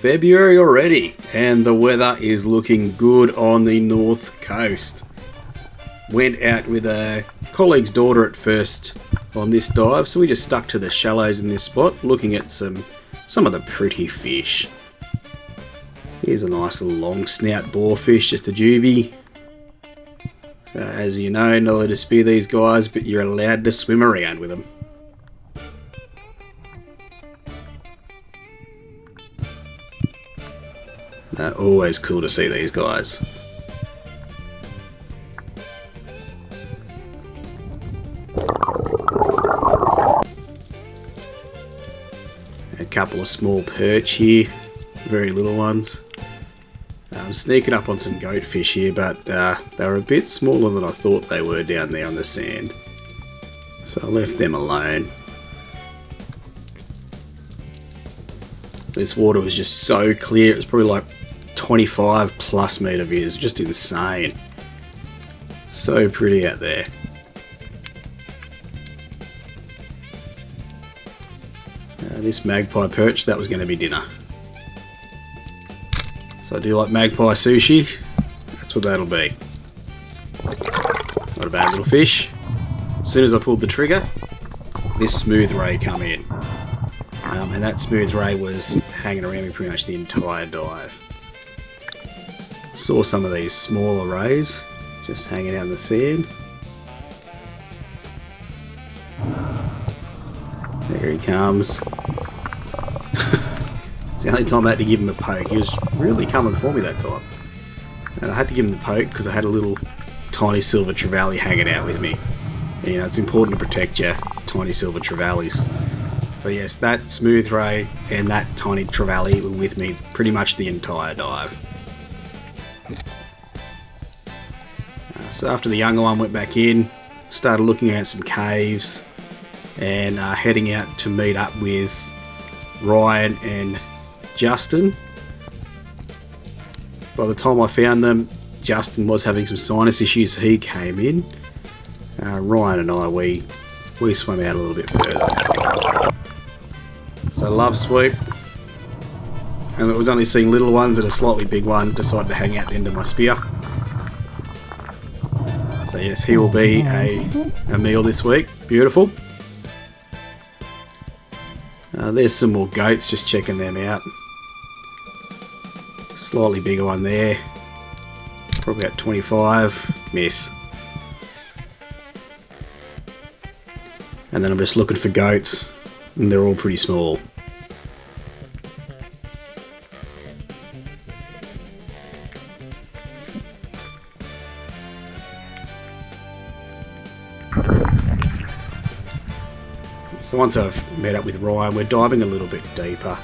February already, and the weather is looking good on the north coast. Went out with a colleague's daughter at first on this dive, so we just stuck to the shallows in this spot, looking at some of the pretty fish. Here's a nice little long snout boarfish, just a juvie. As you know, not allowed to spear these guys, but you're allowed to swim around with them. Always cool to see these guys. A couple of small perch here, very little ones. I'm sneaking up on some goatfish here, but they were a bit smaller than I thought they were down there on the sand. So I left them alone. This water was just so clear, it was probably like 25 plus metre views, just insane. So pretty out there. This magpie perch, that was going to be dinner. So I do like magpie sushi, that's what that'll be. Not a bad little fish. As soon as I pulled the trigger, this smooth ray come in. And that smooth ray was hanging around me pretty much the entire dive. Saw some of these smaller rays just hanging out in the sand. There he comes. It's the only time I had to give him a poke. He was really coming for me that time. And I had to give him the poke because I had a little tiny silver trevally hanging out with me. And, you know, it's important to protect your tiny silver trevallies. So yes, that smooth ray and that tiny trevally were with me pretty much the entire dive. So after the younger one went back in, started looking at some caves and heading out to meet up with Ryan and Justin. By the time I found them, Justin was having some sinus issues, so he came in. Ryan and I, we swam out a little bit further. So love swoop, and it was only seeing little ones and a slightly big one decided to hang out the end of my spear. So yes, he will be a meal this week. Beautiful. There's some more goats, just checking them out. Slightly bigger one there, probably about 25, miss. And then I'm just looking for goats, and they're all pretty small. So once I've met up with Ryan, we're diving a little bit deeper.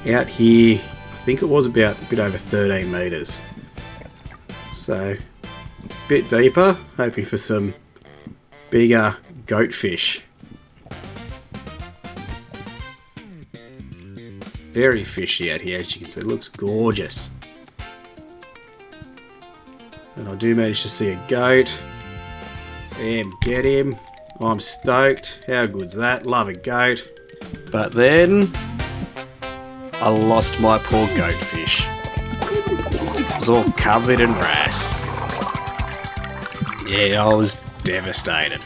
Out here, I think it was about a bit over 13 metres. So, a bit deeper, hoping for some bigger goatfish. Very fishy out here, as you can see. It looks gorgeous. And I do manage to see a goat. Bam, get him. I'm stoked. How good's that? Love a goat. But then I lost my poor goatfish. It was all covered in wrasse. Yeah, I was devastated.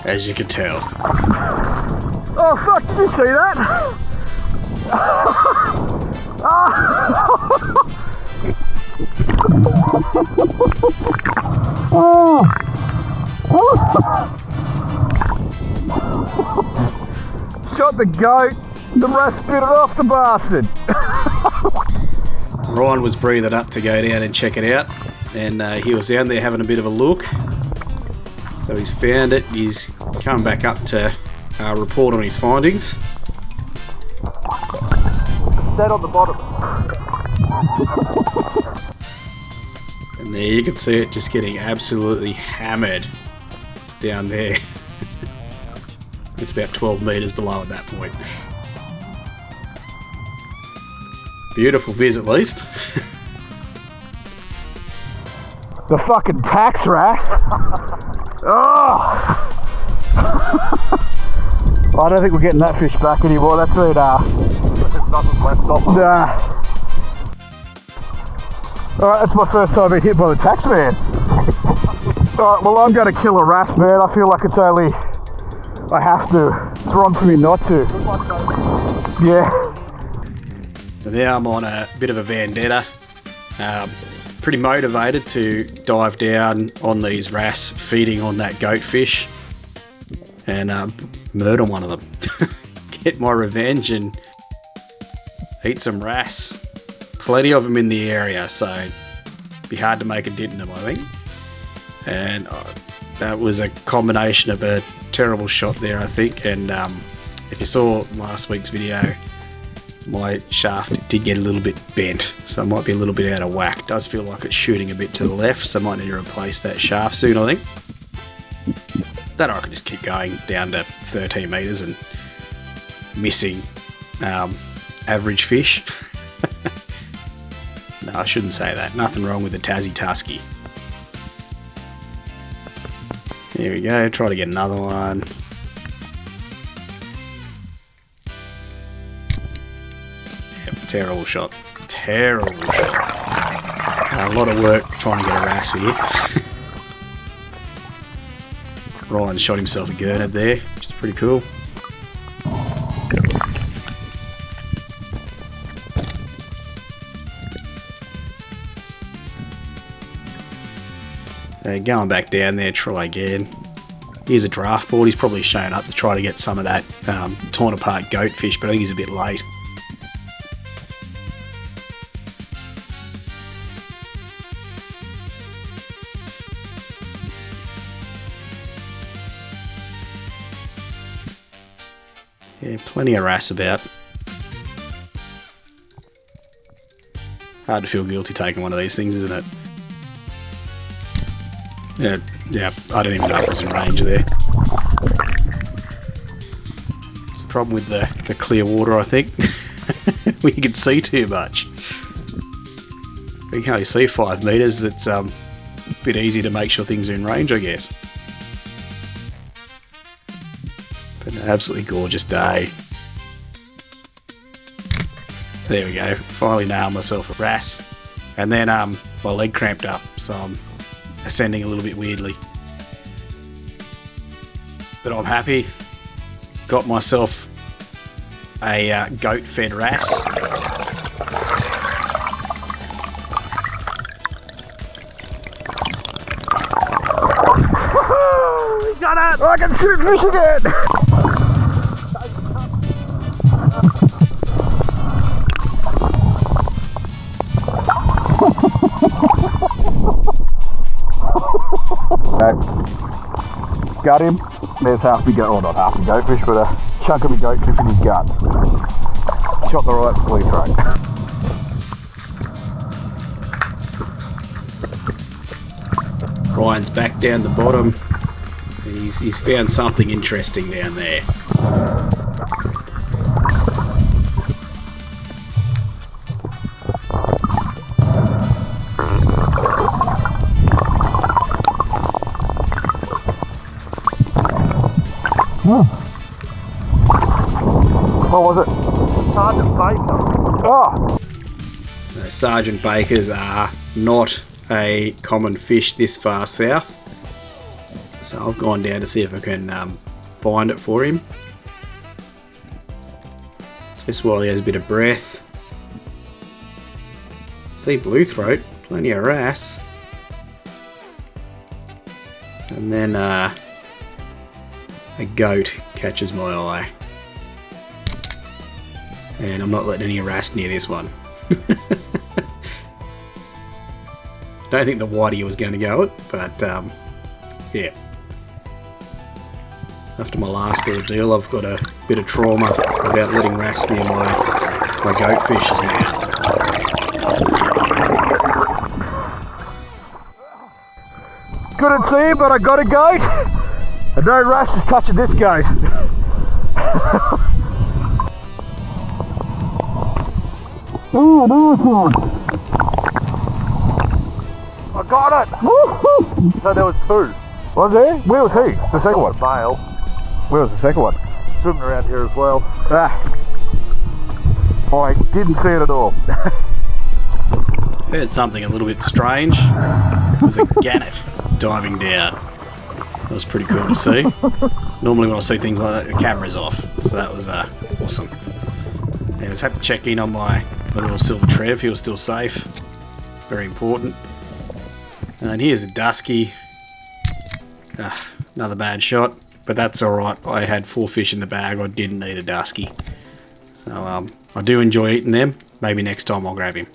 As you can tell. Oh fuck, did you see that? Oh. Shot the goat, the rest bit it off the bastard. Ryan was breathing up to go down and check it out, and he was down there having a bit of a look. So he's found it, he's come back up to report on his findings. Dead on the bottom. And there you can see it just getting absolutely hammered down there. It's about 12 metres below at that point. Beautiful viz at least. The fucking tax wrasse. Oh! I don't think we're getting that fish back anymore. That's been, There's nothing left of them. nah. Alright, that's my first time being hit by the tax man. Alright, well I'm going to kill a wrasse, man. I feel like it's only, I have to. It's wrong for me not to. Yeah. So now I'm on a bit of a vendetta. Pretty motivated to dive down on these wrasse feeding on that goatfish and murder one of them. Get my revenge and eat some wrasse. Plenty of them in the area, so it'd be hard to make a dent in them, I think. And that was a combination of a terrible shot there, I think. And if you saw last week's video, my shaft did get a little bit bent, so it might be a little bit out of whack. It does feel like it's shooting a bit to the left, so I might need to replace that shaft soon, I think. Then I could just keep going down to 13 metres and missing average fish. No, I shouldn't say that. Nothing wrong with the Tassie Tusky. Here we go, try to get another one. Yep, terrible shot. Terrible shot. A lot of work trying to get a wrasse here. Ryan shot himself a gannet there, which is pretty cool. Going back down there, try again. Here's a draft board. He's probably shown up to try to get some of that torn apart goatfish, but I think he's a bit late. Yeah, plenty of wrasse about. Hard to feel guilty taking one of these things, isn't it? Yeah, I don't even know if it was in range there. It's the problem with the clear water, I think. We can see too much. You can only see 5 metres, it's a bit easy to make sure things are in range, I guess. But an absolutely gorgeous day. There we go, finally nailed myself a wrasse. And then my leg cramped up, so I'm ascending a little bit weirdly. But I'm happy. Got myself a goat fed wrasse. Woohoo! Got it! I can shoot fish again! Got him. There's half my goat, well not half my goatfish, but a chunk of my goatfish in his gut. Shot the right blue throat. Ryan's back down the bottom. He's found something interesting down there. What was it? Sergeant Baker. Oh! Sergeant Bakers are not a common fish this far south, so I've gone down to see if I can find it for him, just while he has a bit of breath. See blue throat, plenty of wrasse, and then a goat catches my eye, and I'm not letting any wrasse near this one. Don't think the whitey was going to go it, but yeah. After my last ordeal, I've got a bit of trauma about letting wrasse near my goatfishes now. Couldn't see him, but I got a goat. And no wrasse is touching this goat. Ooh, nice one. I got it! Woo-hoo. So there was two. Was there? Where was he? The second one? Male. Where was the second one? swimming around here as well. I didn't see it at all. Heard something a little bit strange. It was a gannet diving down. That was pretty cool to see. Normally when I see things like that, the camera's off. So that was awesome. I just had to check in on my little silver trev. He was still safe. Very important. And here's a dusky. Another bad shot. But that's alright. I had 4 fish in the bag. I didn't need a dusky. So I do enjoy eating them. Maybe next time I'll grab him.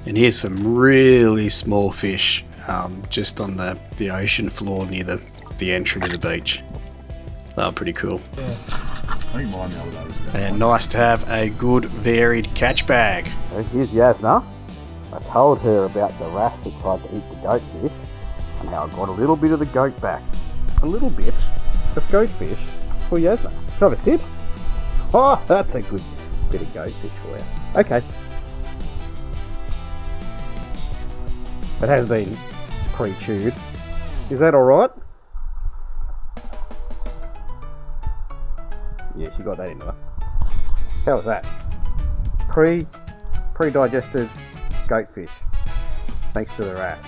And here's some really small fish just on the ocean floor near the entry to the beach. They were pretty cool. And nice to have a good varied catch bag. Here's Yasna. I told her about the wrasse that tried to eat the goatfish and how I got a little bit of the goat back. A little bit of goatfish for Yasna. Can I have a sip? Oh, that's a good bit of goatfish for you. Okay. It has been pre-chewed. Is that alright? Yes, you got that into it. How was that? Pre-digested goatfish. Thanks to the wrasse.